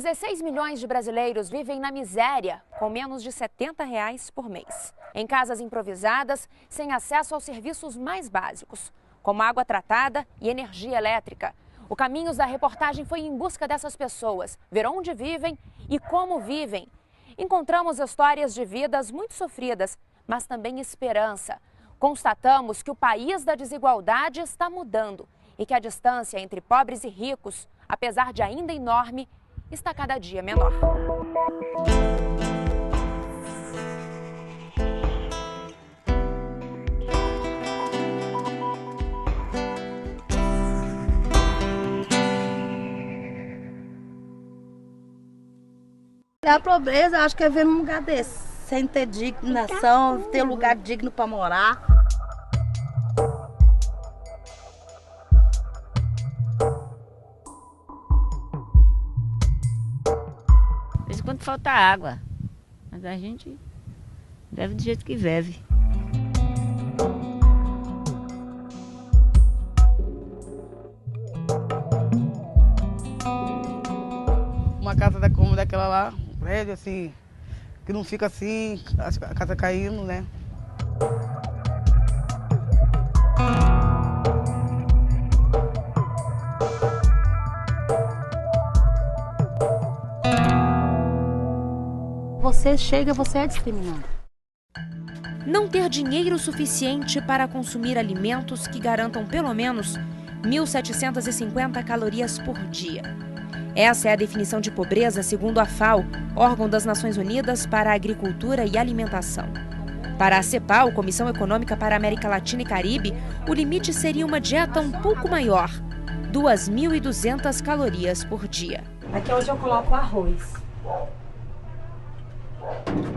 16 milhões de brasileiros vivem na miséria, com menos de R$ 70 por mês. Em casas improvisadas, sem acesso aos serviços mais básicos, como água tratada e energia elétrica. O Caminhos da Reportagem foi em busca dessas pessoas, ver onde vivem e como vivem. Encontramos histórias de vidas muito sofridas, mas também esperança. Constatamos que o país da desigualdade está mudando e que a distância entre pobres e ricos, apesar de ainda enorme, está cada dia menor. A pobreza, acho que é ver num lugar desse, sem ter dignação, ter lugar digno para morar. De vez em quando falta água, mas a gente vive do jeito que vive. Uma casa como daquela lá, um prédio assim, que não fica assim, a casa caindo, né? Você chega, você é discriminado. Não ter dinheiro suficiente para consumir alimentos que garantam pelo menos 1.750 calorias por dia. Essa é a definição de pobreza segundo a FAO, órgão das Nações Unidas para a Agricultura e Alimentação. Para a CEPAL, Comissão Econômica para a América Latina e Caribe, o limite seria uma dieta um pouco maior, 2.200 calorias por dia. Aqui é onde eu coloco o arroz.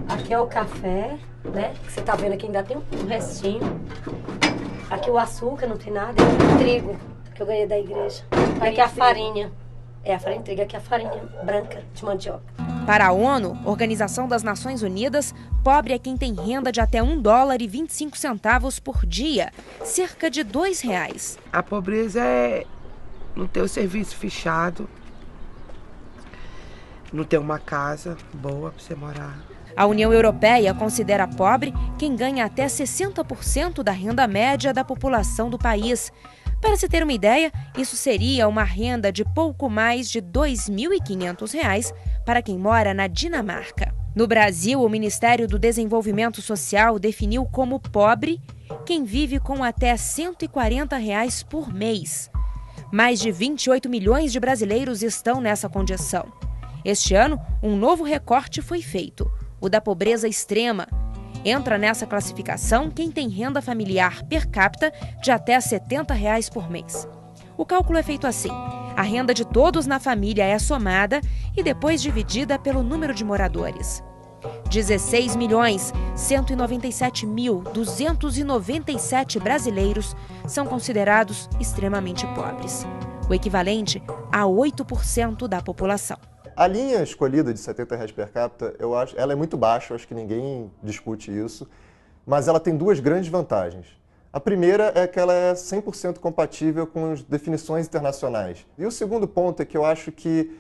Aqui é o café, né? Que você tá vendo aqui ainda tem um restinho. Aqui o açúcar, não tem nada. Aqui o trigo, que eu ganhei da igreja. Aqui é a farinha. É a farinha trigo, aqui é a farinha branca de mandioca. Para a ONU, Organização das Nações Unidas, pobre é quem tem renda de até $1,25 por dia, cerca de R$2. A pobreza é não ter o serviço fechado, não ter uma casa boa para você morar. A União Europeia considera pobre quem ganha até 60% da renda média da população do país. Para se ter uma ideia, isso seria uma renda de pouco mais de R$ 2.500 para quem mora na Dinamarca. No Brasil, o Ministério do Desenvolvimento Social definiu como pobre quem vive com até R$ 140 por mês. Mais de 28 milhões de brasileiros estão nessa condição. Este ano, um novo recorte foi feito, o da pobreza extrema. Entra nessa classificação quem tem renda familiar per capita de até R$ 70 por mês. O cálculo é feito assim: a renda de todos na família é somada e depois dividida pelo número de moradores. 16.197.297 brasileiros são considerados extremamente pobres, o equivalente a 8% da população. A linha escolhida de R$ 70 per capita, eu acho, ela é muito baixa, eu acho que ninguém discute isso, mas ela tem duas grandes vantagens. A primeira é que ela é 100% compatível com as definições internacionais. E o segundo ponto é que eu acho que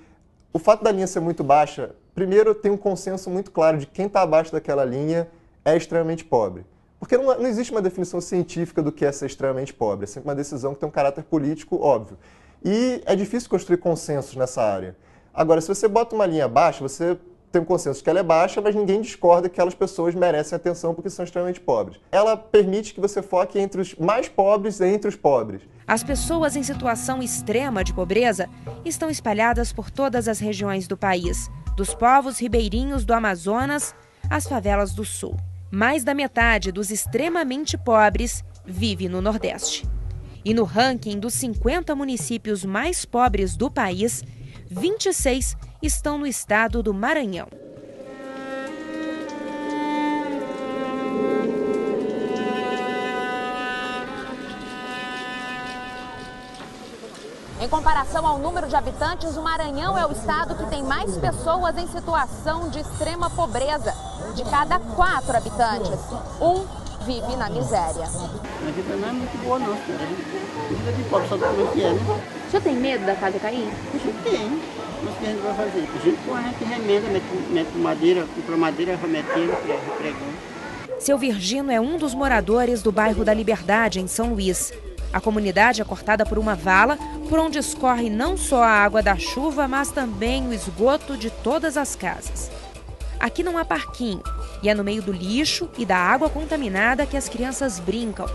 o fato da linha ser muito baixa, primeiro tem um consenso muito claro de quem está abaixo daquela linha é extremamente pobre. Porque não existe uma definição científica do que é ser extremamente pobre, é sempre uma decisão que tem um caráter político óbvio. E é difícil construir consensos nessa área. Agora, se você bota uma linha baixa, você tem um consenso de que ela é baixa, mas ninguém discorda que aquelas pessoas merecem atenção porque são extremamente pobres. Ela permite que você foque entre os mais pobres e entre os pobres. As pessoas em situação extrema de pobreza estão espalhadas por todas as regiões do país, dos povos ribeirinhos do Amazonas às favelas do Sul. Mais da metade dos extremamente pobres vive no Nordeste. E no ranking dos 50 municípios mais pobres do país, 26 estão no estado do Maranhão. Em comparação ao número de habitantes, o Maranhão é o estado que tem mais pessoas em situação de extrema pobreza. De cada 4 habitantes, 1 vive na miséria. A vida não é muito boa não, senhora. A vida de pobre, sabe como é que é, né? O senhor tem medo da casa cair? Eu tenho. Mas o que a gente vai fazer? A gente remenda, mete madeira, compra madeira, vai metendo, pregando. Seu Virgino é um dos moradores do bairro da Liberdade, em São Luís. A comunidade é cortada por uma vala, por onde escorre não só a água da chuva, mas também o esgoto de todas as casas. Aqui não há parquinho, e é no meio do lixo e da água contaminada que as crianças brincam,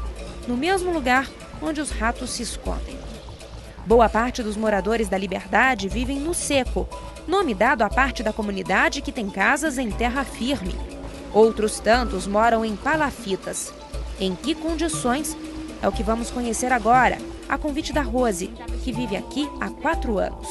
no mesmo lugar onde os ratos se escondem. Boa parte dos moradores da Liberdade vivem no seco, nome dado à parte da comunidade que tem casas em terra firme. Outros tantos moram em palafitas. Em que condições? É o que vamos conhecer agora, a convite da Rose, que vive aqui há 4 anos.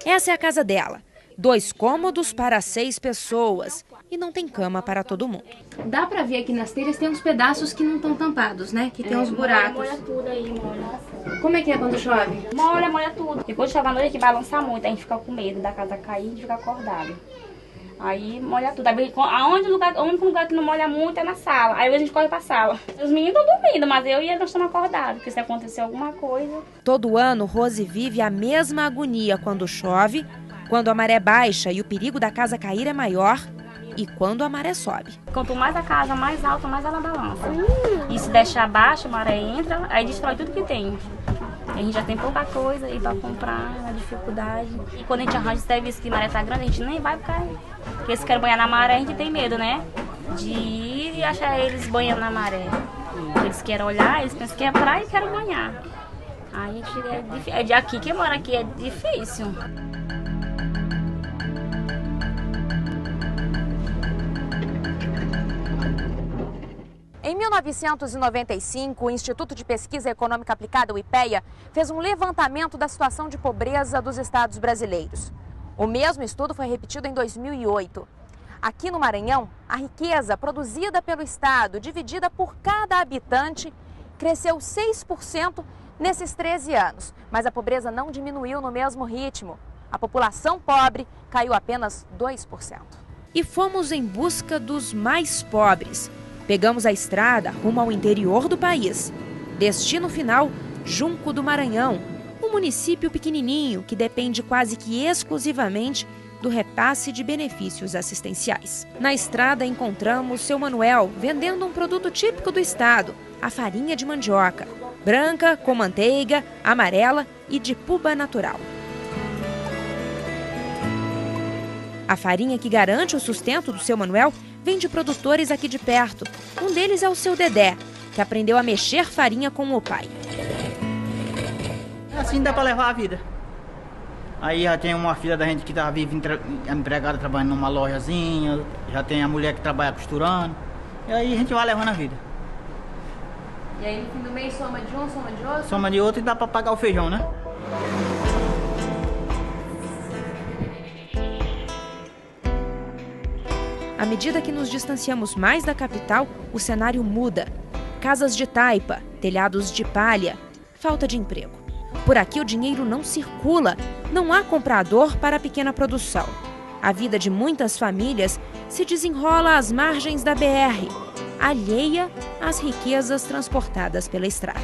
Essa é a casa dela. 2 cômodos para 6 pessoas. E não tem cama para todo mundo. Dá pra ver aqui nas telhas, tem uns pedaços que não estão tampados, né? Que tem uns buracos. Molha tudo aí, molha. Como é que é quando chove? Molha tudo. Depois de chover à noite, que balança muito, a gente fica com medo da casa cair e a gente fica acordado. Aí molha tudo. O único lugar que não molha muito é na sala. Aí a gente corre pra sala. Os meninos estão dormindo, mas eu e eles estamos acordados, porque se acontecer alguma coisa... Todo ano, Rose vive a mesma agonia quando chove, quando a maré baixa e o perigo da casa cair é maior, e quando a maré sobe. Quanto mais a casa mais alta, mais ela balança. E se deixar abaixo, a maré entra, aí destrói tudo que tem. A gente já tem pouca coisa e para comprar, a dificuldade. E quando a gente arranja serviço que a maré tá grande, a gente nem vai porque se quer banhar na maré, a gente tem medo, né? De ir e achar eles banhando na maré. Eles querem olhar, eles pensam que é praia e querem banhar. Aí é de aqui, quem mora aqui é difícil. Em 1995, o Instituto de Pesquisa Econômica Aplicada, o IPEA, fez um levantamento da situação de pobreza dos estados brasileiros. O mesmo estudo foi repetido em 2008. Aqui no Maranhão, a riqueza produzida pelo estado, dividida por cada habitante, cresceu 6% nesses 13 anos. Mas a pobreza não diminuiu no mesmo ritmo. A população pobre caiu apenas 2%. E fomos em busca dos mais pobres. Pegamos a estrada rumo ao interior do país. Destino final, Junco do Maranhão, um município pequenininho que depende quase que exclusivamente do repasse de benefícios assistenciais. Na estrada encontramos seu Manuel vendendo um produto típico do estado, a farinha de mandioca, branca, com manteiga, amarela e de puba natural. A farinha que garante o sustento do seu Manuel vem de produtores aqui de perto. Um deles é o seu Dedé, que aprendeu a mexer farinha com o pai. Assim dá para levar a vida. Aí já tem uma filha da gente que vive empregada trabalhando numa lojazinha, já tem a mulher que trabalha costurando, e aí a gente vai levando a vida. E aí no fim do mês soma de um, soma de outro? Soma de outro e dá para pagar o feijão, né? À medida que nos distanciamos mais da capital, o cenário muda. Casas de taipa, telhados de palha, falta de emprego. Por aqui o dinheiro não circula, não há comprador para a pequena produção. A vida de muitas famílias se desenrola às margens da BR, alheia às riquezas transportadas pela estrada.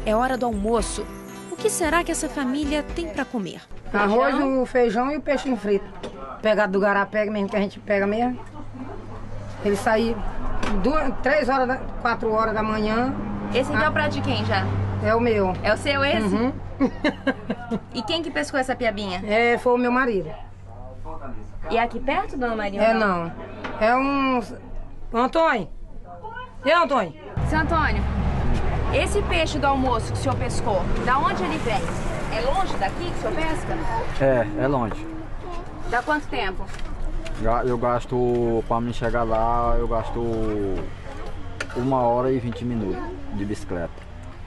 É hora do almoço. O que será que essa família tem para comer? Arroz, o feijão e o peixe frito. Pegado do garapé mesmo, que a gente pega mesmo. Ele sai 3 horas, 4 horas da manhã. Esse aqui é o prato de quem já? É o meu. É o seu esse? Uhum. E quem que pescou essa piabinha? Foi o meu marido. E é aqui perto, dona Maria? É não. É um... Antônio. E Antônio? Seu Antônio, esse peixe do almoço que o senhor pescou, da onde ele vem? É longe daqui que o senhor pesca? É longe. Dá quanto tempo? Eu gasto, para me chegar lá, eu gasto 1 hora e 20 minutos de bicicleta.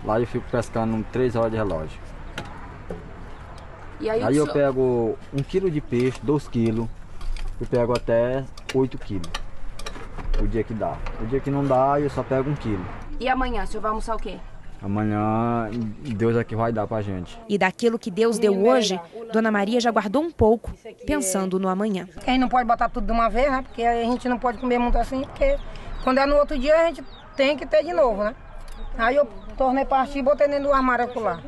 Lá eu fico pescando 3 horas de relógio. E aí eu pego 1 quilo de peixe, 2 quilos, eu pego até 8 quilos. O dia que dá. O dia que não dá, eu só pego 1 quilo. E amanhã, o senhor vai almoçar o quê? Amanhã Deus é que vai dar pra gente. E daquilo que Deus deu hoje, Dona Maria já guardou um pouco, pensando no amanhã. A gente não pode botar tudo de uma vez, né? Porque a gente não pode comer muito assim, porque quando é no outro dia a gente tem que ter de novo, né? Aí eu tornei partir e botei dentro do armário lá.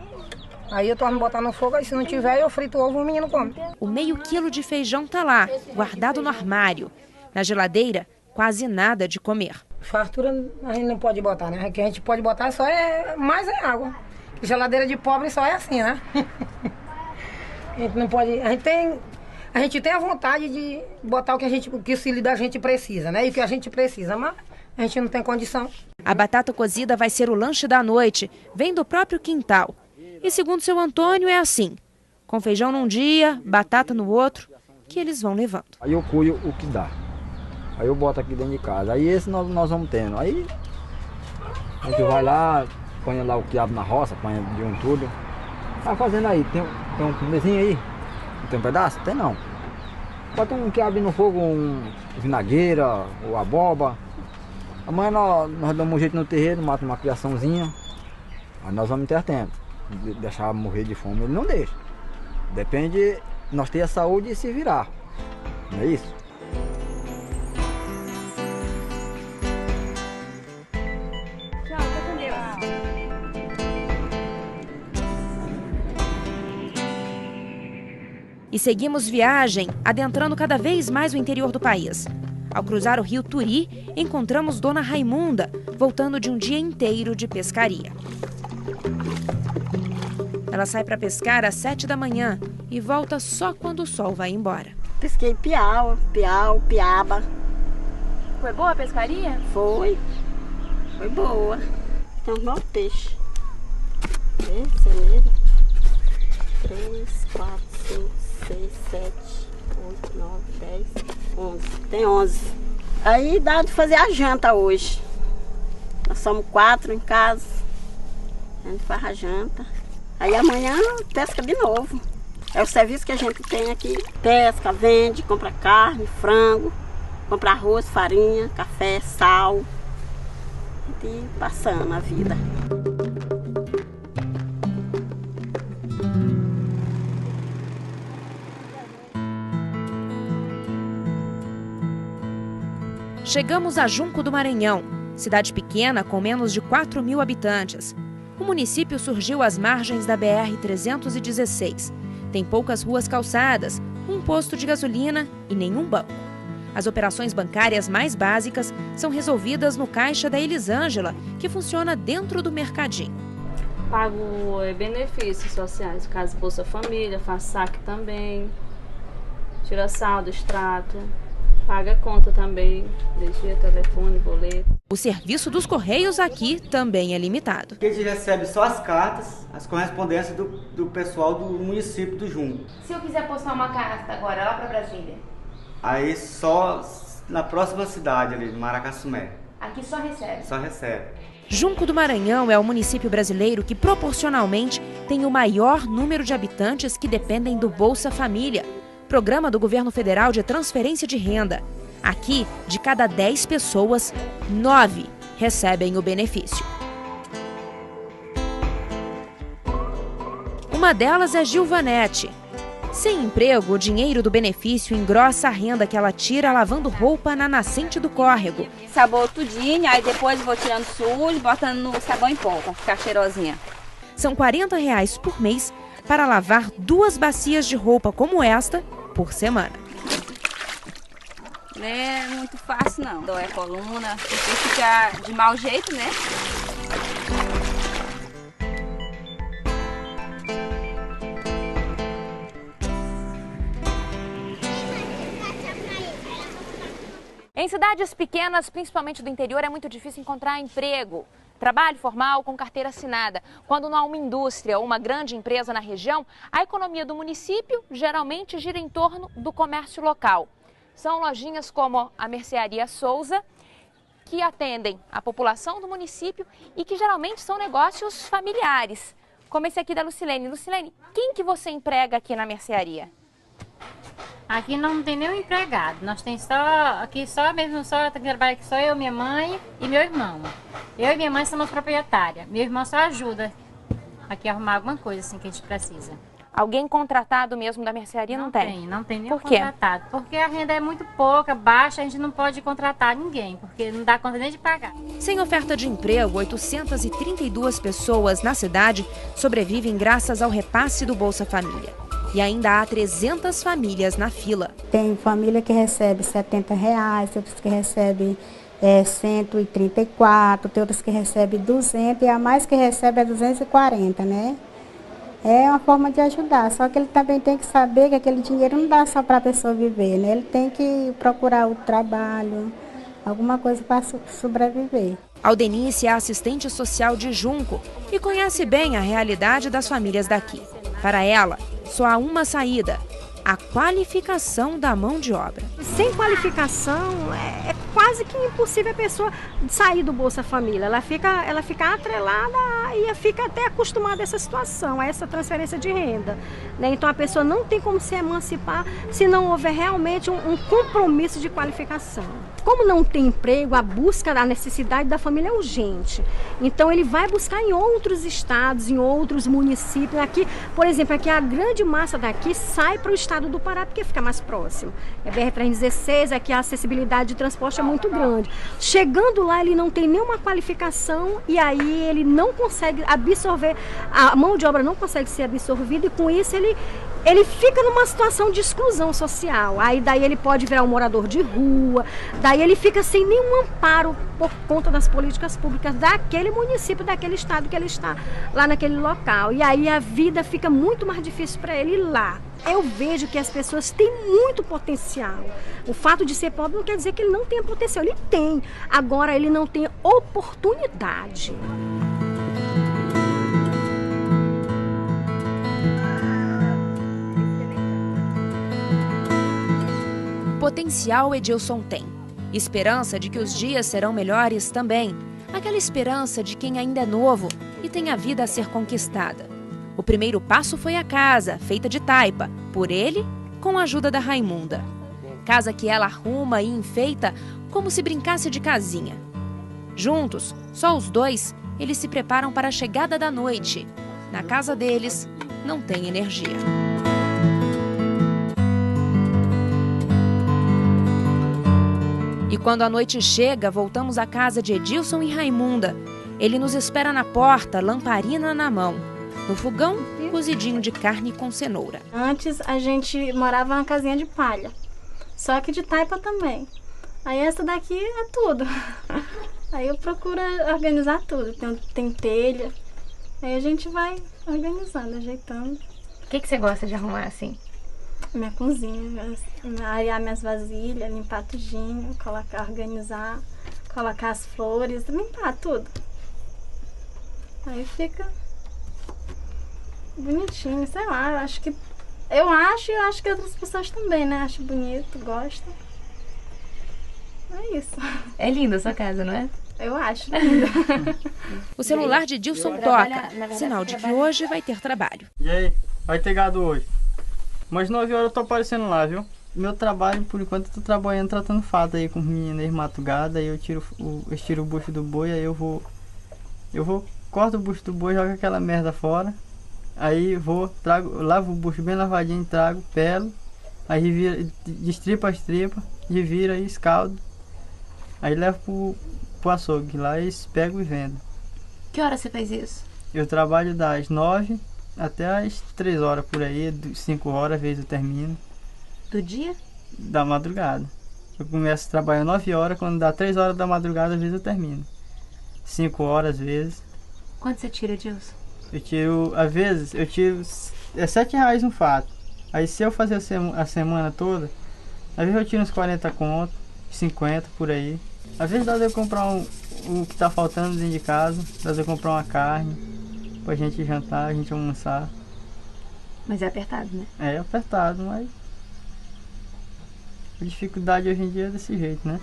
Aí eu torno botar no fogo, aí se não tiver eu frito o ovo e o menino come. O meio quilo de feijão tá lá, guardado no armário. Na geladeira, quase nada de comer. Fartura a gente não pode botar, né? O que a gente pode botar só mais é água. Geladeira de pobre só é assim, né? A gente não pode. A gente tem a vontade de botar o que o filho da gente precisa, né? E o que a gente precisa, mas a gente não tem condição. A batata cozida vai ser o lanche da noite, vem do próprio quintal. E segundo seu Antônio, é assim: com feijão num dia, batata no outro, que eles vão levando. Aí eu cuio o que dá. Aí eu boto aqui dentro de casa. Aí esse nós vamos tendo. Aí a gente vai lá, põe lá o quiabo na roça, põe de um tudo. Tá fazendo aí, tem um comezinho aí? Não tem um pedaço? Tem não. Bota um quiabo no fogo, um vinagueira ou aboba. Amanhã nós damos um jeito no terreiro, mata uma criaçãozinha. Aí nós vamos ter tempo. Deixar morrer de fome, ele não deixa. Depende, nós ter a saúde e se virar. Não é isso? E seguimos viagem, adentrando cada vez mais o interior do país. Ao cruzar o rio Turi, encontramos Dona Raimunda, voltando de um dia inteiro de pescaria. Ela sai para pescar às 7 da manhã e volta só quando o sol vai embora. Pesquei piau, piaba. Foi boa a pescaria? Foi boa. Tem uns 9 peixes. Esse é mesmo. 3, 4, 5, 6, 7, 8, 9, 10, 11. Tem 11. Aí dá de fazer a janta hoje. Nós somos 4 em casa. A gente faz a janta. Aí amanhã pesca de novo. É o serviço que a gente tem aqui. Pesca, vende, compra carne, frango, compra arroz, farinha, café, sal. E passando a vida. Chegamos a Junco do Maranhão, cidade pequena com menos de 4.000 habitantes. O município surgiu às margens da BR-316. Tem poucas ruas calçadas, um posto de gasolina e nenhum banco. As operações bancárias mais básicas são resolvidas no caixa da Elisângela, que funciona dentro do mercadinho. Pago benefícios sociais, caso Bolsa Família, faço saque também, tira saldo, extrato. Paga conta também, energia, telefone, boleto. O serviço dos Correios aqui também é limitado. Aqui a gente recebe só as cartas, as correspondências do pessoal do município do Junco. Se eu quiser postar uma carta agora lá para Brasília? Aí só na próxima cidade ali, de Maracassumé. Aqui só recebe? Só recebe. Junco do Maranhão é o município brasileiro que proporcionalmente tem o maior número de habitantes que dependem do Bolsa Família, programa do governo federal de transferência de renda. Aqui, de cada 10 pessoas, 9 recebem o benefício. Uma delas é Gilvanete. Sem emprego, o dinheiro do benefício engrossa a renda que ela tira lavando roupa na nascente do córrego. Sabor tudinho, aí depois vou tirando sujo, botando no sabão em pó para ficar cheirosinha. São R$40 por mês para lavar 2 bacias de roupa como esta por semana. Não é muito fácil não, dói a coluna, porque fica de mau jeito, né? Em cidades pequenas, principalmente do interior, é muito difícil encontrar emprego. Trabalho formal com carteira assinada. Quando não há uma indústria ou uma grande empresa na região, a economia do município geralmente gira em torno do comércio local. São lojinhas como a Mercearia Souza, que atendem a população do município e que geralmente são negócios familiares, como esse aqui da Lucilene. Lucilene, quem que você emprega aqui na mercearia? Aqui não tem nenhum empregado. Nós tem só trabalha aqui só eu, minha mãe e meu irmão. Eu e minha mãe somos proprietárias. Meu irmão só ajuda aqui a arrumar alguma coisa assim que a gente precisa. Alguém contratado mesmo da mercearia não tem? Não tem nenhum Por quê? contratado. Porque a renda é muito pouca, baixa, a gente não pode contratar ninguém, porque não dá conta nem de pagar. Sem oferta de emprego, 832 pessoas na cidade sobrevivem graças ao repasse do Bolsa Família. E ainda há 300 famílias na fila. Tem família que recebe R$70, tem outras que recebem 134, tem outras que recebem 200 e a mais que recebe é 240, né? É uma forma de ajudar, só que ele também tem que saber que aquele dinheiro não dá só para a pessoa viver, né? Ele tem que procurar o trabalho, alguma coisa para sobreviver. Aldenice é assistente social de Junco e conhece bem a realidade das famílias daqui. Para ela, só há uma saída: a qualificação da mão de obra. Sem qualificação, é quase que impossível a pessoa sair do Bolsa Família. Ela fica atrelada e fica até acostumada a essa situação, a essa transferência de renda, né? Então a pessoa não tem como se emancipar se não houver realmente um compromisso de qualificação. Como não tem emprego, a busca da necessidade da família é urgente. Então ele vai buscar em outros estados, em outros municípios. Aqui, por exemplo, aqui a grande massa daqui sai para o estado do Pará porque fica mais próximo. É BR-316, aqui a acessibilidade de transporte é muito grande. Chegando lá, ele não tem nenhuma qualificação e aí ele não consegue absorver, a mão de obra não consegue ser absorvida e com isso ele fica numa situação de exclusão social. Aí daí ele pode virar um morador de rua, daí ele fica sem nenhum amparo por conta das políticas públicas daquele município, daquele estado que ele está lá naquele local. E aí a vida fica muito mais difícil para ele lá. Eu vejo que as pessoas têm muito potencial. O fato de ser pobre não quer dizer que ele não tenha potencial. Ele tem. Agora ele não tem oportunidade. Potencial Edilson tem. Esperança de que os dias serão melhores também. Aquela esperança de quem ainda é novo e tem a vida a ser conquistada. O primeiro passo foi a casa, feita de taipa, por ele, com a ajuda da Raimunda. Casa que ela arruma e enfeita como se brincasse de casinha. Juntos, só os dois, eles se preparam para a chegada da noite. Na casa deles, não tem energia. E quando a noite chega, voltamos à casa de Edilson e Raimunda. Ele nos espera na porta, lamparina na mão. No fogão, cozidinho de carne com cenoura. Antes a gente morava numa casinha de palha, só que de taipa também. Aí essa daqui é tudo. Aí eu procuro organizar tudo. Tem telha, aí a gente vai organizando, ajeitando. O que você gosta de arrumar assim? Minha cozinha, arear minhas vasilhas, limpar tudinho, organizar, colocar as flores, limpar tudo. Aí fica bonitinho, sei lá, eu acho que outras pessoas também, né? Acho bonito, gostam. É isso. É linda a sua casa, não é? Eu acho linda. O celular de Edilson toca, sinal de que hoje vai ter trabalho. E aí, vai ter gado hoje? Mas 9 horas eu tô aparecendo lá, viu? Meu trabalho, por enquanto, eu tô trabalhando tratando fato aí com os meninos, eles matam gado, aí eu tiro o bucho do boi, aí eu vou, corto o bucho do boi, jogo aquela merda fora. Aí lavo o bucho bem lavadinho, trago, pelo, aí revira, destripa as tripas, revira e escaldo. Aí levo pro açougue, lá eles pegam e vendem. Que hora você faz isso? Eu trabalho das 9 até as 3 horas por aí, 5 horas, às vezes eu termino. Do dia? Da madrugada. Eu começo a trabalhar 9 horas, quando dá 3 horas da madrugada, às vezes eu termino. 5 horas, às vezes. Quanto você tira, Edilson? Às vezes, eu tiro R$7 um fato. Aí se eu fazer a semana toda, às vezes eu tiro uns 40 conto, 50 por aí. Às vezes dá de eu comprar o que tá faltando dentro de casa, dá de eu comprar uma carne pra gente jantar, a gente almoçar. Mas é apertado, né? É apertado, mas a dificuldade hoje em dia é desse jeito, né?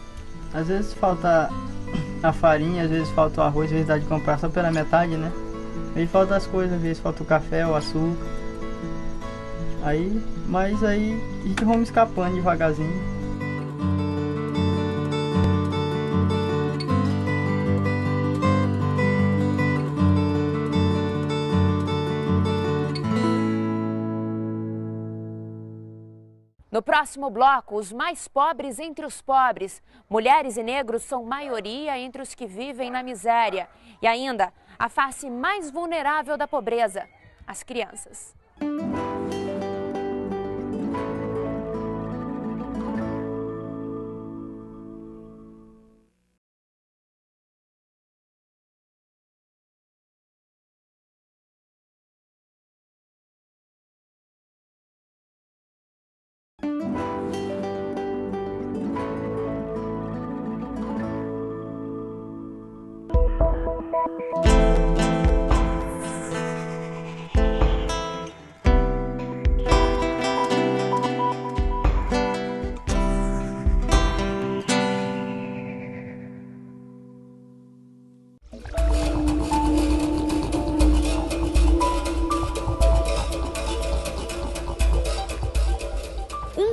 Às vezes falta a farinha, às vezes falta o arroz, às vezes dá de comprar só pela metade, né? Aí falta as coisas, às vezes falta o café, o açúcar. Mas aí a gente vamos escapando devagarzinho. No próximo bloco, os mais pobres entre os pobres. Mulheres e negros são maioria entre os que vivem na miséria. E ainda, a face mais vulnerável da pobreza, as crianças.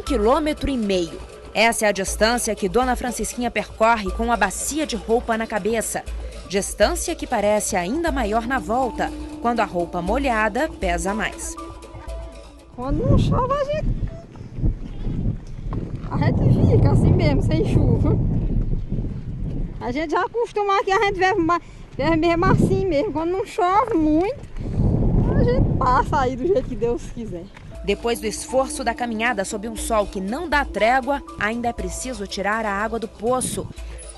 Quilômetro e meio. Essa é a distância que Dona Francisquinha percorre com uma bacia de roupa na cabeça. Distância que parece ainda maior na volta, quando a roupa molhada pesa mais. Quando não chove, a gente fica assim mesmo, sem chuva. A gente já acostuma que a gente vive mesmo assim mesmo. Quando não chove muito, a gente passa aí do jeito que Deus quiser. Depois do esforço da caminhada sob um sol que não dá trégua, ainda é preciso tirar a água do poço.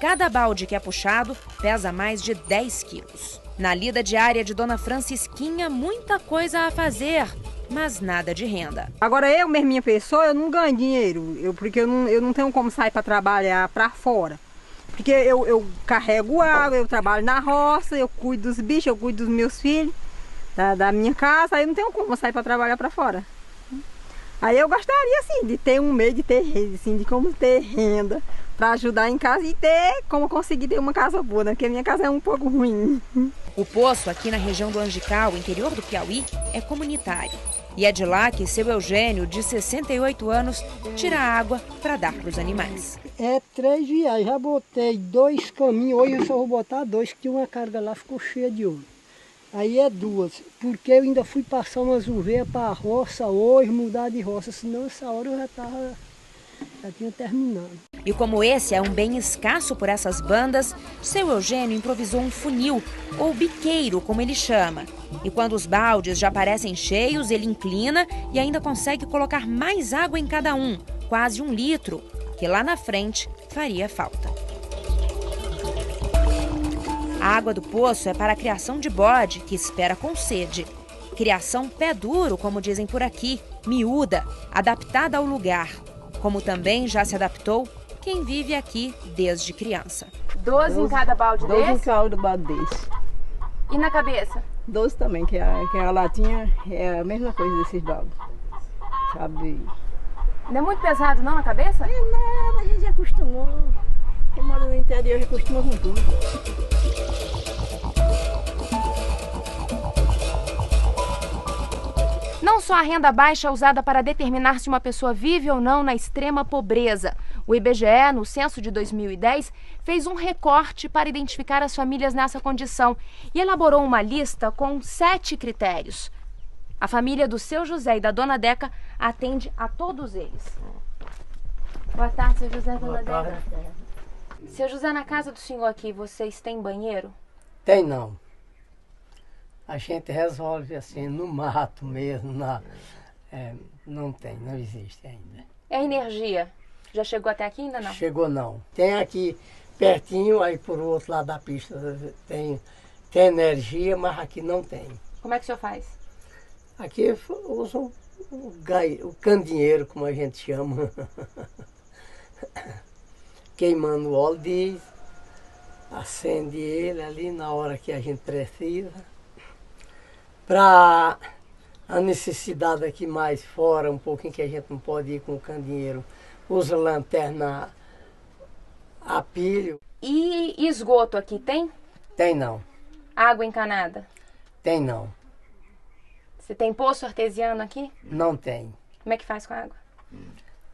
Cada balde que é puxado pesa mais de 10 quilos. Na lida diária de Dona Francisquinha, muita coisa a fazer, mas nada de renda. Agora eu mesmo, minha pessoa, eu não ganho dinheiro, porque eu não tenho como sair para trabalhar para fora. Porque eu carrego água, eu trabalho na roça, eu cuido dos bichos, eu cuido dos meus filhos, da minha casa, aí eu não tenho como sair para trabalhar para fora. Aí eu gostaria, assim, de ter um meio de ter, assim, de como ter renda para ajudar em casa e ter como conseguir ter uma casa boa, né? Porque a minha casa é um pouco ruim. O poço aqui na região do Angical, interior do Piauí, é comunitário. E é de lá que seu Eugênio, de 68 anos, tira água para dar para os animais. É 3 viagens, já botei 2 caminhos, hoje eu só vou botar 2, que tinha uma carga lá, ficou cheia de ouro. Aí é 2, porque eu ainda fui passar umas uveias para a roça hoje, mudar de roça, senão essa hora eu já tinha terminado. E como esse é um bem escasso por essas bandas, seu Eugênio improvisou um funil, ou biqueiro, como ele chama. E quando os baldes já parecem cheios, ele inclina e ainda consegue colocar mais água em cada um, quase 1 litro, que lá na frente faria falta. A água do poço é para a criação de bode, que espera com sede. Criação pé duro, como dizem por aqui, miúda, adaptada ao lugar. Como também já se adaptou quem vive aqui desde criança. 12 em cada balde 12 desse? 12 em cada balde desse. E na cabeça? 12 também, que a latinha é a mesma coisa desses baldes. Sabe? Não é muito pesado não na cabeça? É nada, a gente já acostumou. Quem mora no interior já acostuma com tudo. Não só a renda baixa é usada para determinar se uma pessoa vive ou não na extrema pobreza. O IBGE, no censo de 2010, fez um recorte para identificar as famílias nessa condição e elaborou uma lista com 7 critérios. A família do seu José e da dona Deca atende a todos eles. Boa tarde, seu José e dona Deca. Seu José, na casa do senhor aqui, vocês têm banheiro? Tem não. A gente resolve assim, no mato mesmo, não tem, não existe ainda. É a energia? Já chegou até aqui ainda não? Chegou não. Tem aqui pertinho, aí por outro lado da pista tem energia, mas aqui não tem. Como é que o senhor faz? Aqui usam o candeeiro, como a gente chama. Queimando o óleo, acende ele ali na hora que a gente precisa. Para a necessidade aqui mais fora, um pouquinho que a gente não pode ir com o candeeiro, usa lanterna a pilha. E esgoto aqui tem? Tem não. Água encanada? Tem não. Você tem poço artesiano aqui? Não tem. Como é que faz com a água?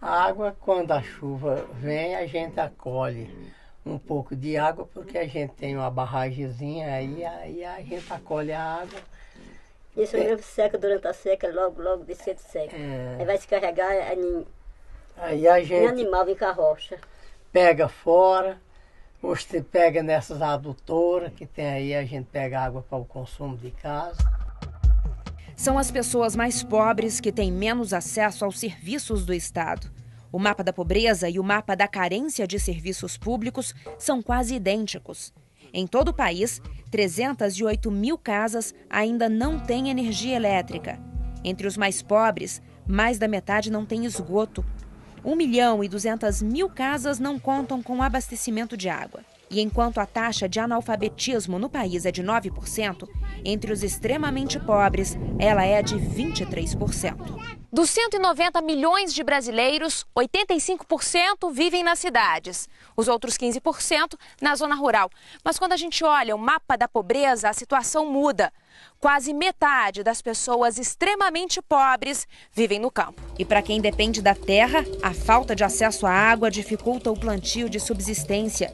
A água, quando a chuva vem, a gente acolhe um pouco de água, porque a gente tem uma barragemzinha, aí a gente acolhe a água. Isso mesmo seca durante a seca, logo de cedo seca. Aí vai se carregar aí a gente em animal, vem carroça. Pega fora, você pega nessas adutoras que tem aí, a gente pega água para o consumo de casa. São as pessoas mais pobres que têm menos acesso aos serviços do Estado. O mapa da pobreza e o mapa da carência de serviços públicos são quase idênticos. Em todo o país, 308 mil casas ainda não têm energia elétrica. Entre os mais pobres, mais da metade não tem esgoto. 1.200.000 casas não contam com abastecimento de água. E enquanto a taxa de analfabetismo no país é de 9%, entre os extremamente pobres, ela é de 23%. Dos 190 milhões de brasileiros, 85% vivem nas cidades. Os outros 15% na zona rural. Mas quando a gente olha o mapa da pobreza, a situação muda. Quase metade das pessoas extremamente pobres vivem no campo. E para quem depende da terra, a falta de acesso à água dificulta o plantio de subsistência.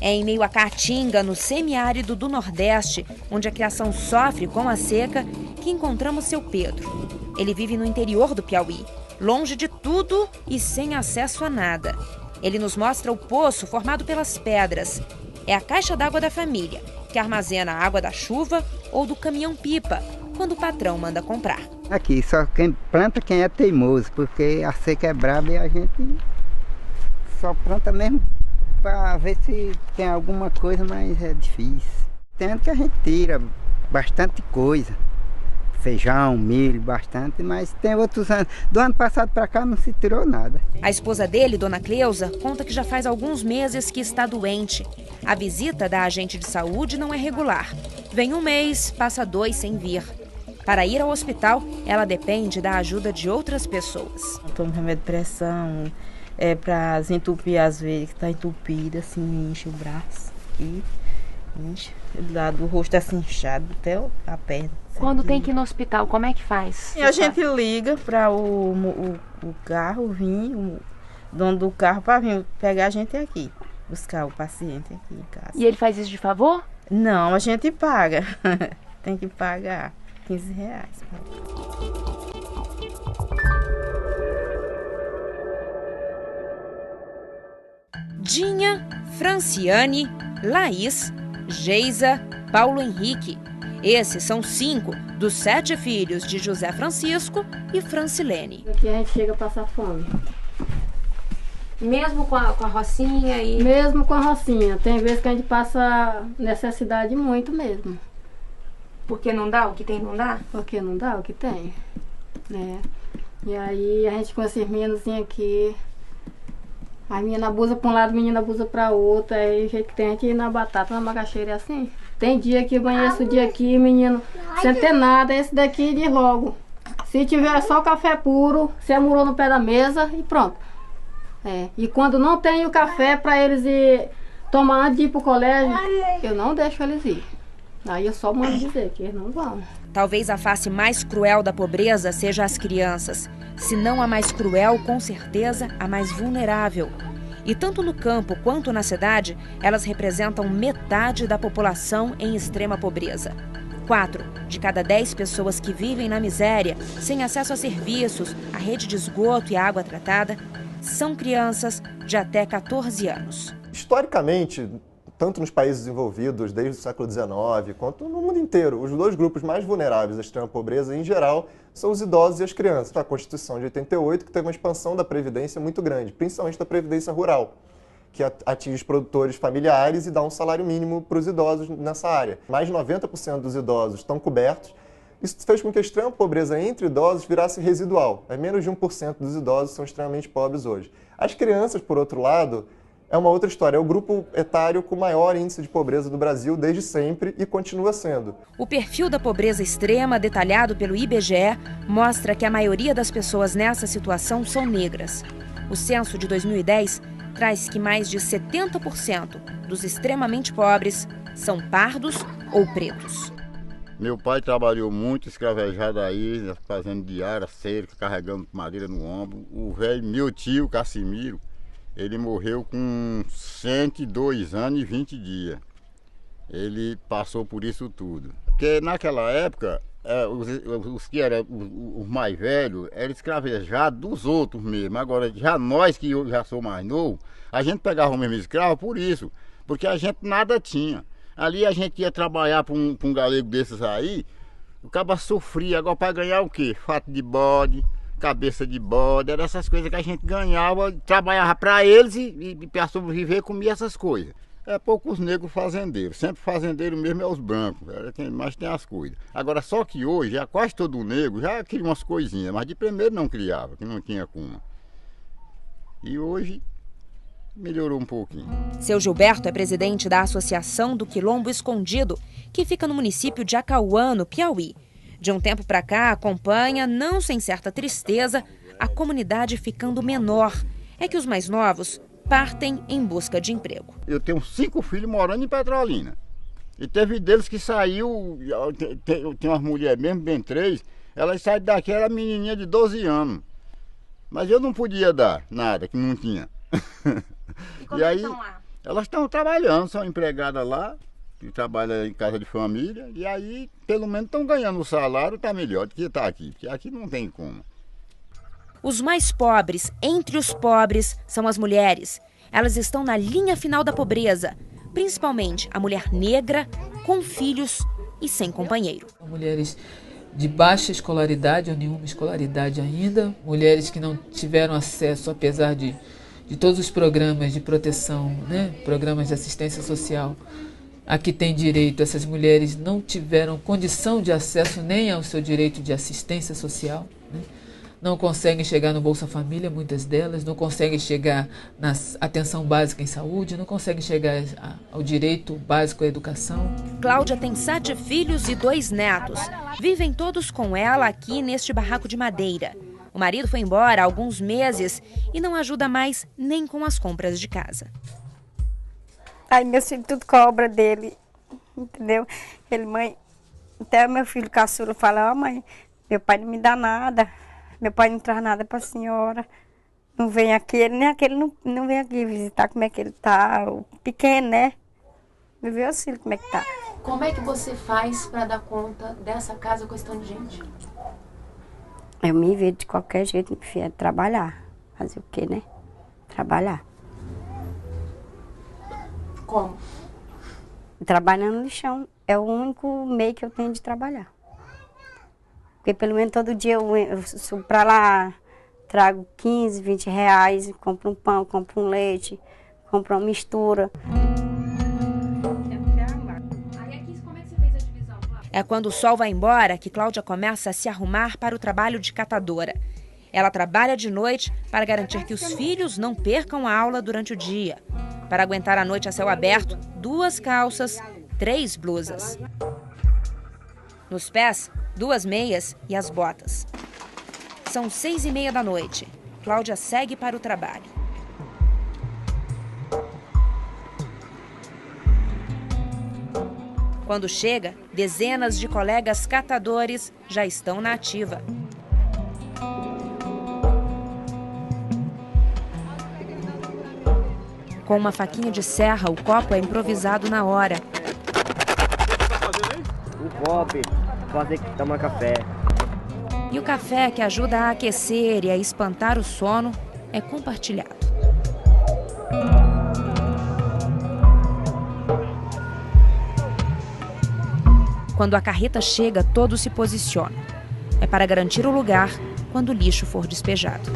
É em meio à caatinga, no semiárido do Nordeste, onde a criação sofre com a seca, que encontramos seu Pedro. Ele vive no interior do Piauí, longe de tudo e sem acesso a nada. Ele nos mostra o poço formado pelas pedras. É a caixa d'água da família, que armazena a água da chuva ou do caminhão-pipa, quando o patrão manda comprar. Aqui, só quem planta quem é teimoso, porque a seca é braba e a gente só planta mesmo para ver se tem alguma coisa, mas é difícil. Tem que a gente tira bastante coisa, feijão, milho, bastante, mas tem outros anos. Do ano passado para cá não se tirou nada. A esposa dele, Dona Cleusa, conta que já faz alguns meses que está doente. A visita da agente de saúde não é regular. Vem um mês, passa 2 sem vir. Para ir ao hospital, ela depende da ajuda de outras pessoas. Eu tomo remédio de pressão, para desentupir às vezes, que está entupida, assim, enche o braço aqui, enche, do rosto assim inchado até a perna. Quando tem que ir no hospital, como é que faz? E a gente liga para o carro vir, o dono do carro, para vir pegar a gente aqui, buscar o paciente aqui em casa. E ele faz isso de favor? Não, a gente paga, tem que pagar R$15. Dinha, Franciane, Laís, Geisa, Paulo Henrique. Esses são 5 dos 7 filhos de José Francisco e Francilene. Aqui a gente chega a passar fome. Mesmo com a rocinha e... Mesmo com a rocinha. Tem vezes que a gente passa necessidade muito mesmo. Porque não dá? O que tem não dá? Porque não dá o que tem. E aí a gente com esses meninos aqui... A menina abusa para um lado, a menina abusa para outro. Aí o jeito que tem a gente ir na batata, na macaxeira, é assim. Tem dia que eu amanheço o dia aqui, menino, sem ter nada, esse daqui diz logo. Se tiver só café puro, você amurou no pé da mesa e pronto. E quando não tem o café para eles ir tomar antes de ir pro colégio, eu não deixo eles ir. Aí eu só mando dizer que eles não vão. Talvez a face mais cruel da pobreza seja as crianças. Se não a mais cruel, com certeza a mais vulnerável. E tanto no campo quanto na cidade, elas representam metade da população em extrema pobreza. 4 de cada 10 pessoas que vivem na miséria, sem acesso a serviços, a rede de esgoto e água tratada, são crianças de até 14 anos. Historicamente, tanto nos países desenvolvidos, desde o século XIX, quanto no mundo inteiro, os 2 grupos mais vulneráveis à extrema pobreza, em geral, são os idosos e as crianças. A Constituição de 88, que teve uma expansão da Previdência muito grande, principalmente da Previdência Rural, que atinge os produtores familiares e dá um salário mínimo para os idosos nessa área. Mais de 90% dos idosos estão cobertos. Isso fez com que a extrema pobreza entre idosos virasse residual. Menos de 1% dos idosos são extremamente pobres hoje. As crianças, por outro lado, é uma outra história. É o grupo etário com maior índice de pobreza do Brasil desde sempre e continua sendo. O perfil da pobreza extrema, detalhado pelo IBGE, mostra que a maioria das pessoas nessa situação são negras. O censo de 2010 traz que mais de 70% dos extremamente pobres são pardos ou pretos. Meu pai trabalhou muito escravejado aí, fazendo diária, cerca, carregando madeira no ombro. O velho, meu tio Cassimiro, ele morreu com 102 anos e 20 dias. Ele passou por isso tudo. Porque naquela época, os que eram os mais velhos, eram escravejados dos outros mesmo. Agora, já nós que eu já sou mais novo, a gente pegava o mesmo escravo por isso, porque a gente nada tinha. Ali a gente ia trabalhar para um galego desses aí, o cara sofria. Agora para ganhar o quê? Fato de bode, cabeça de bode, eram essas coisas que a gente ganhava, trabalhava para eles e para sobreviver comia essas coisas. É poucos negros fazendeiros, sempre fazendeiro mesmo é os brancos, mas tem as coisas. Agora só que hoje, quase todo negro já cria umas coisinhas, mas de primeiro não criava, que não tinha como. E hoje melhorou um pouquinho. Seu Gilberto é presidente da Associação do Quilombo Escondido, que fica no município de Acauã, no Piauí. De um tempo para cá, acompanha, não sem certa tristeza, a comunidade ficando menor. É que os mais novos partem em busca de emprego. Eu tenho 5 filhos morando em Petrolina. E teve deles que saiu, tem umas mulheres mesmo, bem 3, elas saíram daqui, era menininha de 12 anos. Mas eu não podia dar nada, que não tinha. E como aí, estão lá? Elas estão trabalhando, são empregadas lá, que trabalham em casa de família, e aí pelo menos estão ganhando o salário, está melhor do que está aqui, porque aqui não tem como. Os mais pobres, entre os pobres, são as mulheres. Elas estão na linha final da pobreza, principalmente a mulher negra, com filhos e sem companheiro. Mulheres de baixa escolaridade ou nenhuma escolaridade ainda, mulheres que não tiveram acesso, apesar de todos os programas de proteção, né, programas de assistência social, a que tem direito, essas mulheres não tiveram condição de acesso nem ao seu direito de assistência social, né? Não conseguem chegar no Bolsa Família, muitas delas, não conseguem chegar na atenção básica em saúde, não conseguem chegar ao direito básico à educação. Cláudia tem 7 filhos e 2 netos. Vivem todos com ela aqui neste barraco de madeira. O marido foi embora há alguns meses e não ajuda mais nem com as compras de casa. Aí meus filhos tudo cobra dele, entendeu? Ele, mãe, até meu filho caçula fala, mãe, meu pai não me dá nada. Meu pai não traz nada para a senhora, não vem aqui, nem aquele não vem aqui visitar como é que ele tá, o pequeno, né? Me vê os filhos como é que tá. Como é que você faz para dar conta dessa casa com esse tanto de gente? Eu me vejo de qualquer jeito, meu filho, é trabalhar. Fazer o quê, né? Trabalhar. Como? Trabalhando no chão, é o único meio que eu tenho de trabalhar. Porque pelo menos todo dia eu subo para lá, trago 15, 20 reais, compro um pão, compro um leite, compro uma mistura. É quando o sol vai embora que Cláudia começa a se arrumar para o trabalho de catadora. Ela trabalha de noite para garantir que os filhos não percam a aula durante o dia. Para aguentar a noite a céu aberto, 2 calças, 3 blusas. Nos pés, 2 meias e as botas. São 6h30 da noite. Cláudia segue para o trabalho. Quando chega, dezenas de colegas catadores já estão na ativa. Com uma faquinha de serra, o copo é improvisado na hora. O copo, fazer que toma café. E o café, que ajuda a aquecer e a espantar o sono, é compartilhado. Quando a carreta chega, todos se posicionam. É para garantir o lugar quando o lixo for despejado.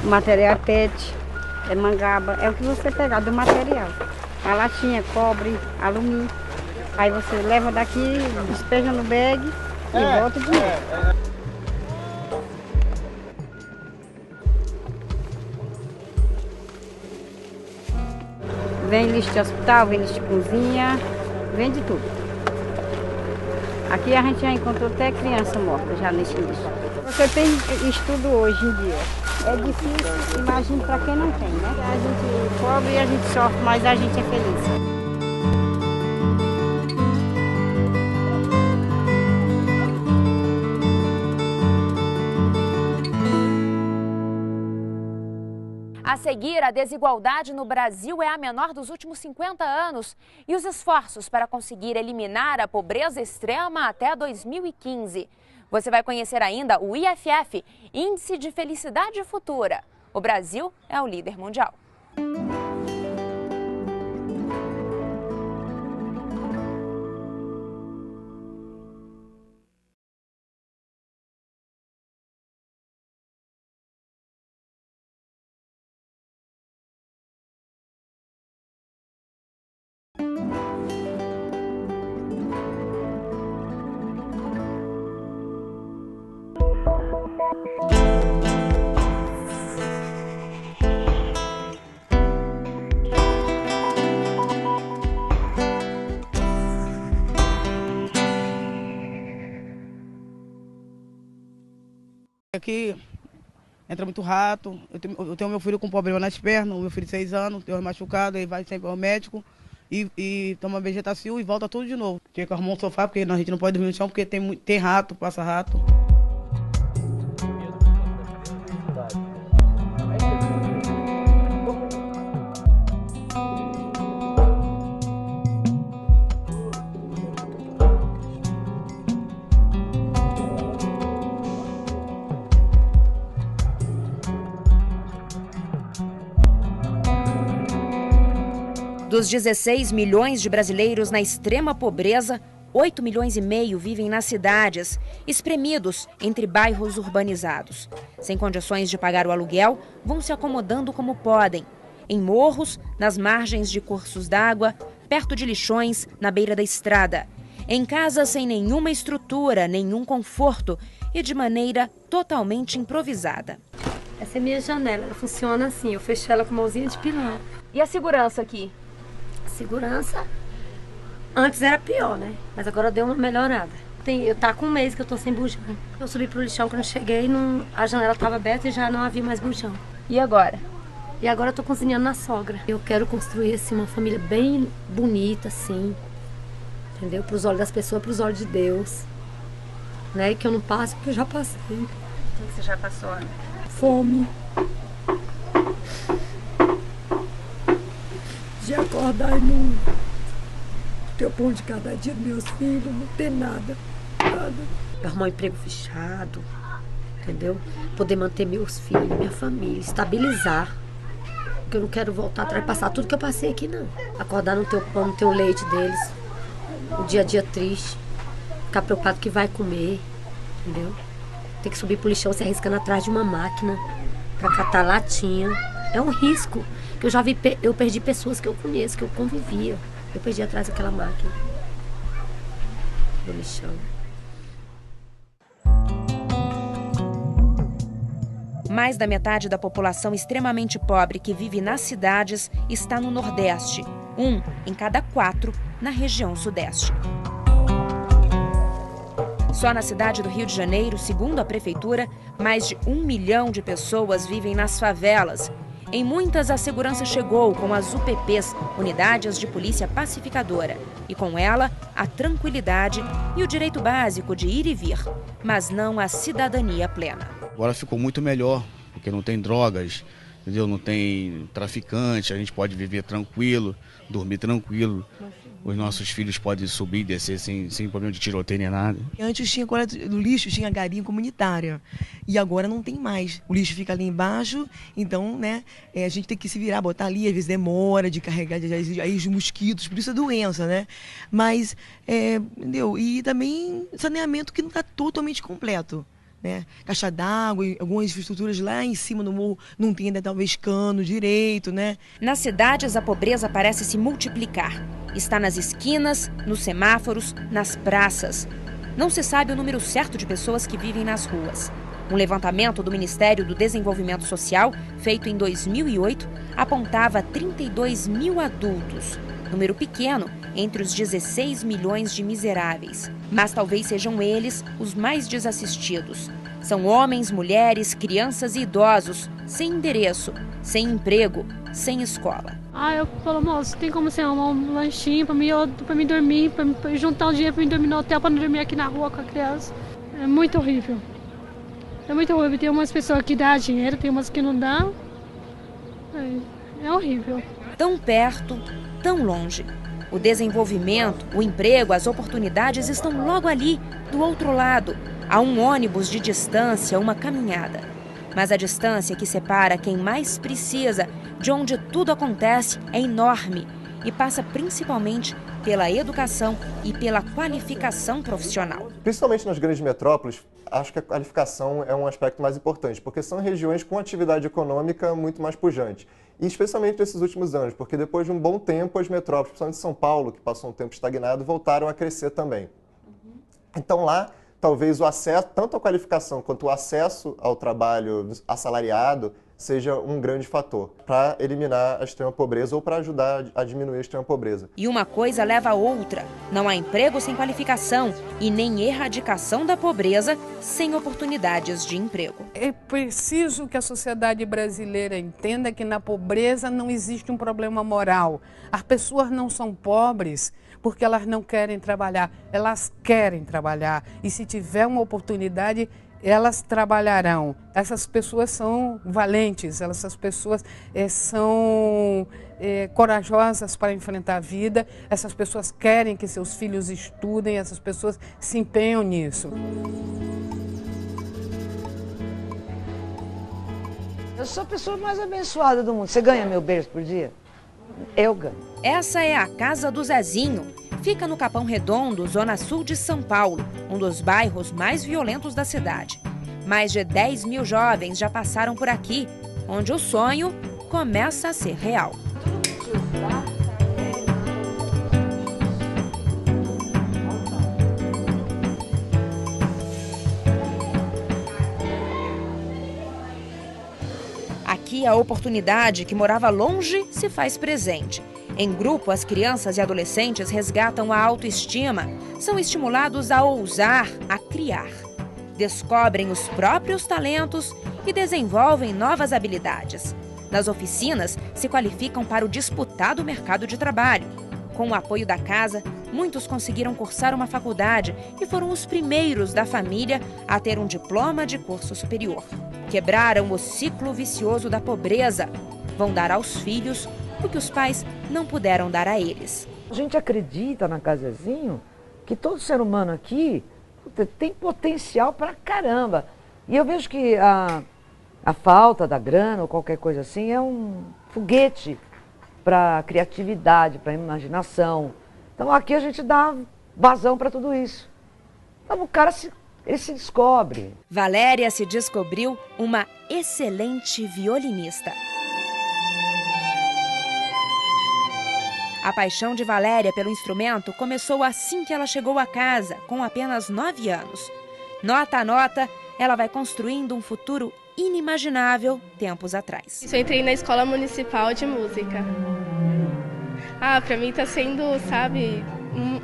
O material é PET, é mangaba, é o que você pegar do material. A latinha, cobre, alumínio. Aí você leva daqui, despeja no bag e volta de novo. Vem lixo de hospital, vem lixo de cozinha, vem de tudo. Aqui a gente já encontrou até criança morta já nesse lixo. Você tem estudo hoje em dia. É difícil, imagine para quem não tem, né? A gente é pobre e a gente sofre, mas a gente é feliz. A seguir, a desigualdade no Brasil é a menor dos últimos 50 anos e os esforços para conseguir eliminar a pobreza extrema até 2015. Você vai conhecer ainda o IFF, Índice de Felicidade Futura. O Brasil é o líder mundial. Aqui entra muito rato, eu tenho meu filho com problema nas pernas, meu filho de 6 anos, tem machucado, ele vai sempre ao médico e toma Vegetacil e volta tudo de novo. Tinha que arrumar um sofá, porque a gente não pode dormir no chão, porque tem rato, passa rato. Dos 16 milhões de brasileiros na extrema pobreza, 8,5 milhões vivem nas cidades, espremidos entre bairros urbanizados. Sem condições de pagar o aluguel, vão se acomodando como podem. Em morros, nas margens de cursos d'água, perto de lixões, na beira da estrada. Em casas sem nenhuma estrutura, nenhum conforto e de maneira totalmente improvisada. Essa é a minha janela, ela funciona assim, eu fecho ela com mãozinha de pilão. E a segurança aqui? Segurança, antes era pior, né? Mas agora deu uma melhorada. Eu tá com um mês que eu tô sem bujão. Eu subi pro lixão, quando eu cheguei, a janela tava aberta e já não havia mais bujão. E agora? E agora eu tô cozinhando na sogra. Eu quero construir assim, uma família bem bonita, assim, entendeu? Pros olhos das pessoas, pros olhos de Deus. Né? E que eu não passe, porque eu já passei. O que você já passou, Ana? Fome. De acordar e não ter o pão de cada dia dos meus filhos, não ter nada. Arrumar um emprego fechado, entendeu? Poder manter meus filhos, minha família, estabilizar. Porque eu não quero voltar atrás e passar tudo que eu passei aqui, não. Acordar, não ter o pão, não ter o leite deles. O dia a dia triste. Ficar preocupado que vai comer, entendeu? Ter que subir pro lixão se arriscando atrás de uma máquina pra catar latinha. É um risco. Que eu já vi, eu perdi pessoas que eu conheço, que eu convivia. Eu perdi atrás daquela máquina do lixão. Mais da metade da população extremamente pobre que vive nas cidades está no Nordeste. 1 em cada 4 na região Sudeste. Só na cidade do Rio de Janeiro, segundo a Prefeitura, mais de 1 milhão de pessoas vivem nas favelas. Em muitas, a segurança chegou com as UPPs, Unidades de Polícia Pacificadora, e com ela, a tranquilidade e o direito básico de ir e vir, mas não a cidadania plena. Agora ficou muito melhor, porque não tem drogas, entendeu? Não tem traficante, a gente pode viver tranquilo, dormir tranquilo. Os nossos filhos podem subir e descer sem problema de tiroteio nem nada. Antes tinha coleta do lixo, tinha garinha comunitária. E agora não tem mais. O lixo fica ali embaixo, então, né, a gente tem que se virar, botar ali, às vezes demora de carregar, aí os mosquitos, por isso é doença, né? Mas, entendeu? E também saneamento que não está totalmente completo. Né? Caixa d'água, algumas infraestruturas lá em cima no morro não tem ainda talvez cano direito, né? Nas cidades a pobreza parece se multiplicar. Está nas esquinas, nos semáforos, nas praças. Não se sabe o número certo de pessoas que vivem nas ruas. Um levantamento do Ministério do Desenvolvimento Social, feito em 2008, apontava 32 mil adultos. Número pequeno entre os 16 milhões de miseráveis. Mas talvez sejam eles os mais desassistidos. São homens, mulheres, crianças e idosos, sem endereço, sem emprego, sem escola. Eu falo, moço, tem como você arrumar um lanchinho pra mim dormir, pra juntar um dinheiro pra mim dormir no hotel, pra não dormir aqui na rua com a criança. É muito horrível. É muito horrível. Tem umas pessoas que dão dinheiro, tem umas que não dão. É horrível. Tão perto, tão longe. O desenvolvimento, o emprego, as oportunidades estão logo ali, do outro lado. A um ônibus de distância, uma caminhada. Mas a distância que separa quem mais precisa de onde tudo acontece é enorme e passa principalmente pela educação e pela qualificação profissional. Principalmente nas grandes metrópoles, acho que a qualificação é um aspecto mais importante, porque são regiões com atividade econômica muito mais pujante. E especialmente nesses últimos anos, porque depois de um bom tempo as metrópoles, principalmente São Paulo, que passou um tempo estagnado, voltaram a crescer também. Então lá, talvez o acesso, tanto a qualificação quanto o acesso ao trabalho assalariado, seja um grande fator para eliminar a extrema pobreza ou para ajudar a diminuir a extrema pobreza. E uma coisa leva a outra. Não há emprego sem qualificação e nem erradicação da pobreza sem oportunidades de emprego. É preciso que a sociedade brasileira entenda que na pobreza não existe um problema moral. As pessoas não são pobres porque elas não querem trabalhar, elas querem trabalhar. E se tiver uma oportunidade, elas trabalharão. Essas pessoas são valentes, essas pessoas são corajosas para enfrentar a vida, essas pessoas querem que seus filhos estudem, essas pessoas se empenham nisso. Eu sou a pessoa mais abençoada do mundo. Você ganha meu berço por dia? Eu ganho. Essa é a Casa do Zezinho. Fica no Capão Redondo, zona sul de São Paulo, um dos bairros mais violentos da cidade. Mais de 10 mil jovens já passaram por aqui, onde o sonho começa a ser real. Aqui a oportunidade que morava longe se faz presente. Em grupo, as crianças e adolescentes resgatam a autoestima, são estimulados a ousar, a criar. Descobrem os próprios talentos e desenvolvem novas habilidades. Nas oficinas, se qualificam para o disputado mercado de trabalho. Com o apoio da casa, muitos conseguiram cursar uma faculdade e foram os primeiros da família a ter um diploma de curso superior. Quebraram o ciclo vicioso da pobreza. Vão dar aos filhos o que os pais não puderam dar a eles. A gente acredita na Casazinho que todo ser humano aqui tem potencial pra caramba. E eu vejo que a falta da grana ou qualquer coisa assim é um foguete para criatividade, para imaginação. Então aqui a gente dá vazão para tudo isso. Então o cara ele se descobre. Valéria se descobriu uma excelente violinista. A paixão de Valéria pelo instrumento começou assim que ela chegou a casa, com apenas 9 anos. Nota a nota, ela vai construindo um futuro inimaginável tempos atrás. Eu entrei na Escola Municipal de Música. Pra mim tá sendo, sabe,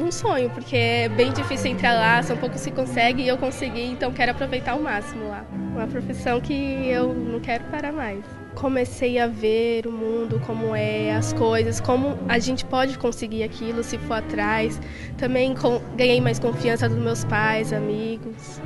um sonho, porque é bem difícil entrar lá, são poucos que conseguem e eu consegui, então quero aproveitar ao máximo lá. Uma profissão que eu não quero parar mais. Comecei a ver o mundo, como é, as coisas, como a gente pode conseguir aquilo se for atrás. Também ganhei mais confiança dos meus pais, amigos.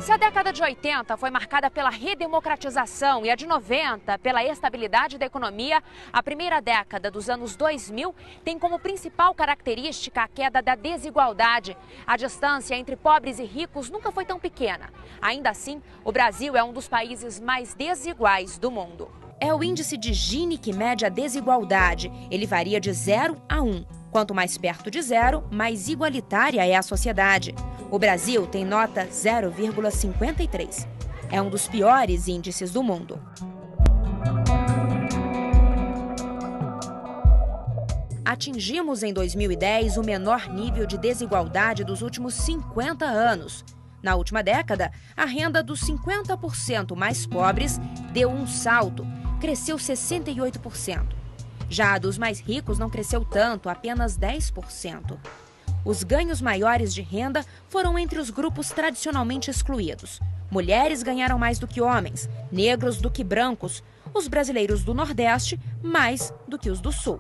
Se a década de 80 foi marcada pela redemocratização e a de 90 pela estabilidade da economia, a primeira década dos anos 2000 tem como principal característica a queda da desigualdade. A distância entre pobres e ricos nunca foi tão pequena. Ainda assim, o Brasil é um dos países mais desiguais do mundo. É o índice de Gini que mede a desigualdade. Ele varia de 0 a 1. Quanto mais perto de zero, mais igualitária é a sociedade. O Brasil tem nota 0,53. É um dos piores índices do mundo. Atingimos em 2010 o menor nível de desigualdade dos últimos 50 anos. Na última década, a renda dos 50% mais pobres deu um salto, cresceu 68%. Já a dos mais ricos não cresceu tanto, apenas 10%. Os ganhos maiores de renda foram entre os grupos tradicionalmente excluídos. Mulheres ganharam mais do que homens, negros do que brancos, os brasileiros do Nordeste mais do que os do Sul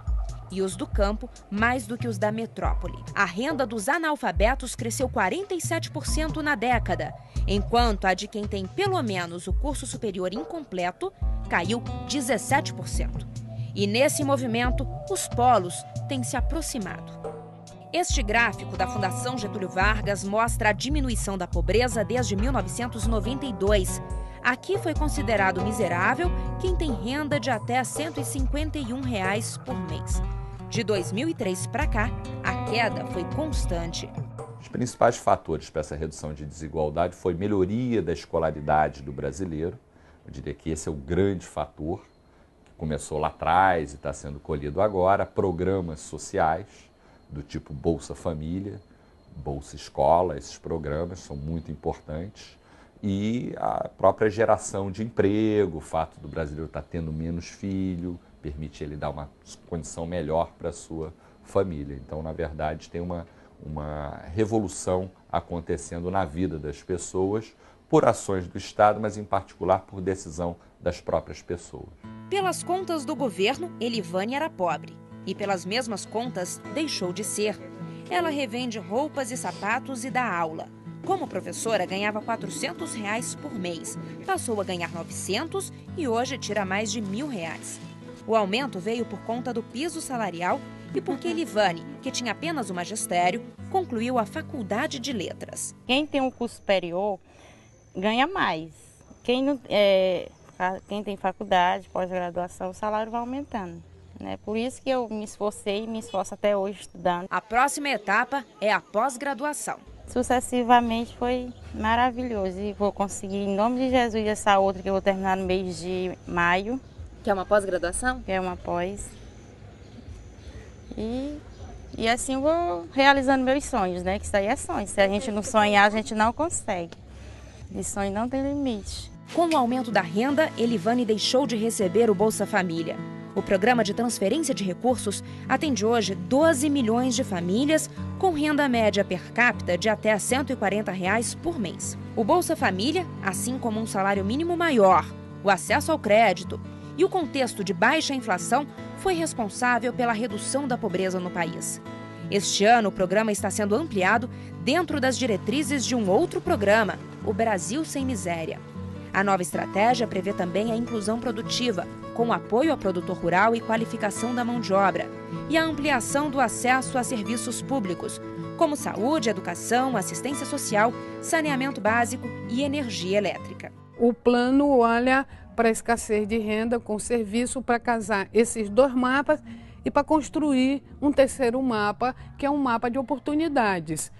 e os do campo mais do que os da metrópole. A renda dos analfabetos cresceu 47% na década, enquanto a de quem tem pelo menos o curso superior incompleto caiu 17%. E nesse movimento, os polos têm se aproximado. Este gráfico da Fundação Getúlio Vargas mostra a diminuição da pobreza desde 1992. Aqui foi considerado miserável quem tem renda de até R$ 151 por mês. De 2003 para cá, a queda foi constante. Os principais fatores para essa redução de desigualdade foi melhoria da escolaridade do brasileiro. Eu diria que esse é o grande fator, que começou lá atrás e está sendo colhido agora. Programas sociais, do tipo Bolsa Família, Bolsa Escola, esses programas são muito importantes. E a própria geração de emprego, o fato do brasileiro estar tendo menos filho, permite ele dar uma condição melhor para a sua família. Então, na verdade, tem uma revolução acontecendo na vida das pessoas por ações do Estado, mas em particular por decisão das próprias pessoas. Pelas contas do governo, Elivane era pobre e pelas mesmas contas deixou de ser. Ela revende roupas e sapatos e dá aula. Como professora, ganhava R$ 400 por mês. Passou a ganhar 900 e hoje tira mais de R$ 1.000. O aumento veio por conta do piso salarial e porque Elivane, que tinha apenas o magistério, concluiu a faculdade de letras. Quem tem um curso superior ganha mais. Quem tem faculdade, pós-graduação, o salário vai aumentando. Por isso que eu me esforcei e me esforço até hoje estudando. A próxima etapa é a pós-graduação. Sucessivamente foi maravilhoso e vou conseguir, em nome de Jesus, essa outra que eu vou terminar no mês de maio. Que é uma pós-graduação? Que é uma pós. E assim eu vou realizando meus sonhos, que isso aí é sonho. Se a gente não sonhar, a gente não consegue. E sonho não tem limite. Com o aumento da renda, Elivane deixou de receber o Bolsa Família. O programa de transferência de recursos atende hoje 12 milhões de famílias com renda média per capita de até R$ 140 por mês. O Bolsa Família, assim como um salário mínimo maior, o acesso ao crédito e o contexto de baixa inflação foi responsável pela redução da pobreza no país. Este ano, o programa está sendo ampliado dentro das diretrizes de um outro programa, o Brasil Sem Miséria. A nova estratégia prevê também a inclusão produtiva, com apoio ao produtor rural e qualificação da mão de obra, e a ampliação do acesso a serviços públicos, como saúde, educação, assistência social, saneamento básico e energia elétrica. O plano olha para a escassez de renda com serviço para casar esses dois mapas e para construir um terceiro mapa, que é um mapa de oportunidades.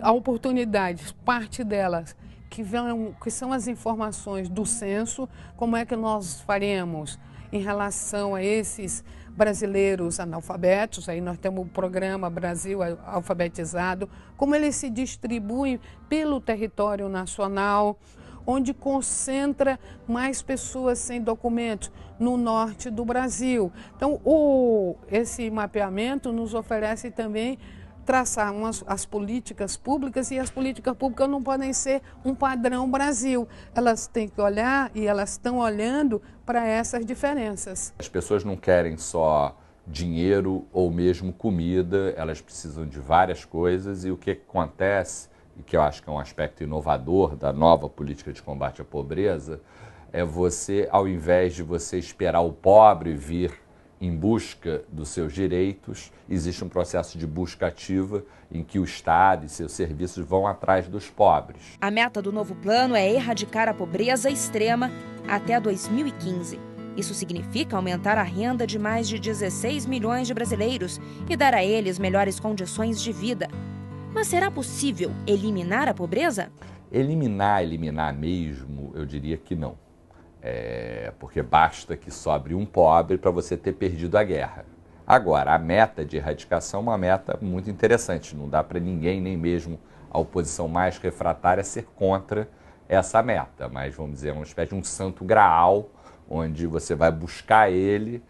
A oportunidades, parte delas, que são as informações do censo, como é que nós faremos em relação a esses brasileiros analfabetos, aí nós temos o programa Brasil Alfabetizado, como eles se distribuem pelo território nacional, onde concentra mais pessoas sem documentos, no norte do Brasil. Então, esse mapeamento nos oferece também traçar as políticas públicas, e as políticas públicas não podem ser um padrão Brasil. Elas têm que olhar, e elas estão olhando para essas diferenças. As pessoas não querem só dinheiro ou mesmo comida, elas precisam de várias coisas, e o que acontece, e que eu acho que é um aspecto inovador da nova política de combate à pobreza, é você, ao invés de você esperar o pobre vir em busca dos seus direitos, existe um processo de busca ativa em que o Estado e seus serviços vão atrás dos pobres. A meta do novo plano é erradicar a pobreza extrema até 2015. Isso significa aumentar a renda de mais de 16 milhões de brasileiros e dar a eles melhores condições de vida. Mas será possível eliminar a pobreza? Eliminar mesmo, eu diria que não. Porque basta que sobre um pobre para você ter perdido a guerra. Agora, a meta de erradicação é uma meta muito interessante. Não dá para ninguém, nem mesmo a oposição mais refratária, ser contra essa meta. Mas, vamos dizer, é uma espécie de um santo graal, onde você vai buscar ele,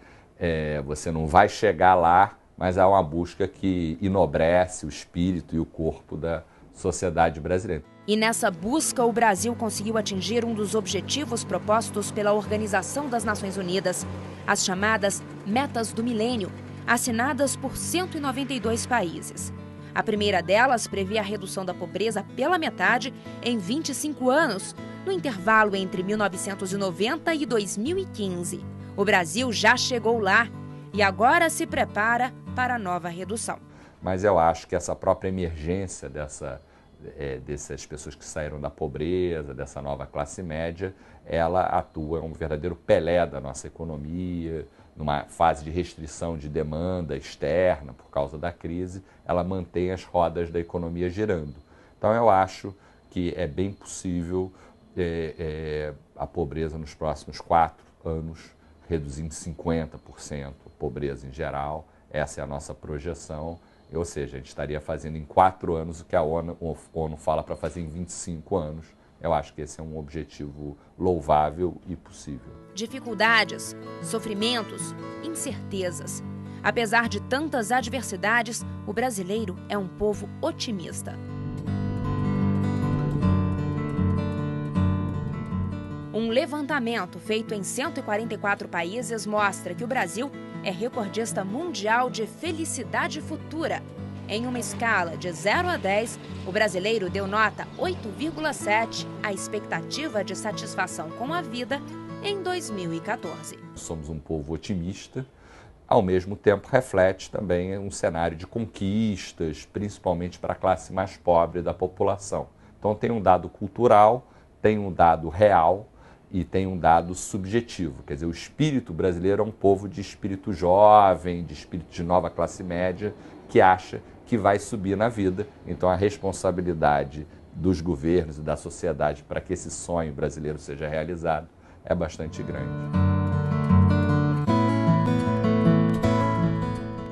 você não vai chegar lá mas há uma busca que enobrece o espírito e o corpo da sociedade brasileira. E nessa busca, o Brasil conseguiu atingir um dos objetivos propostos pela Organização das Nações Unidas, as chamadas Metas do Milênio, assinadas por 192 países. A primeira delas previa a redução da pobreza pela metade em 25 anos, no intervalo entre 1990 e 2015. O Brasil já chegou lá e agora se prepara para a nova redução. Mas eu acho que essa própria emergência dessas pessoas que saíram da pobreza, dessa nova classe média, ela atua um verdadeiro Pelé da nossa economia, numa fase de restrição de demanda externa por causa da crise, ela mantém as rodas da economia girando. Então eu acho que é bem possível a pobreza nos próximos 4 anos reduzir em 50% a pobreza em geral. Essa é a nossa projeção. Ou seja, a gente estaria fazendo em 4 anos o que a ONU fala para fazer em 25 anos. Eu acho que esse é um objetivo louvável e possível. Dificuldades, sofrimentos, incertezas. Apesar de tantas adversidades, o brasileiro é um povo otimista. Um levantamento feito em 144 países mostra que o Brasil é recordista mundial de felicidade futura. Em uma escala de 0 a 10, o brasileiro deu nota 8,7 à expectativa de satisfação com a vida em 2014. Somos um povo otimista, ao mesmo tempo reflete também um cenário de conquistas, principalmente para a classe mais pobre da população. Então tem um dado cultural, tem um dado real e tem um dado subjetivo. Quer dizer, o espírito brasileiro é um povo de espírito jovem, de espírito de nova classe média, que acha que vai subir na vida. Então a responsabilidade dos governos e da sociedade para que esse sonho brasileiro seja realizado é bastante grande.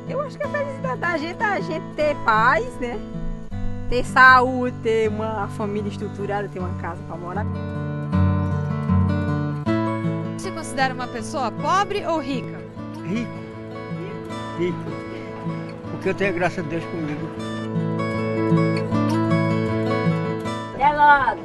Eu acho que a felicidade da gente é a gente ter paz, né? Ter saúde, ter uma família estruturada, ter uma casa para morar. Você considera uma pessoa pobre ou rica? Rico. Porque eu tenho a graça de Deus comigo. É logo.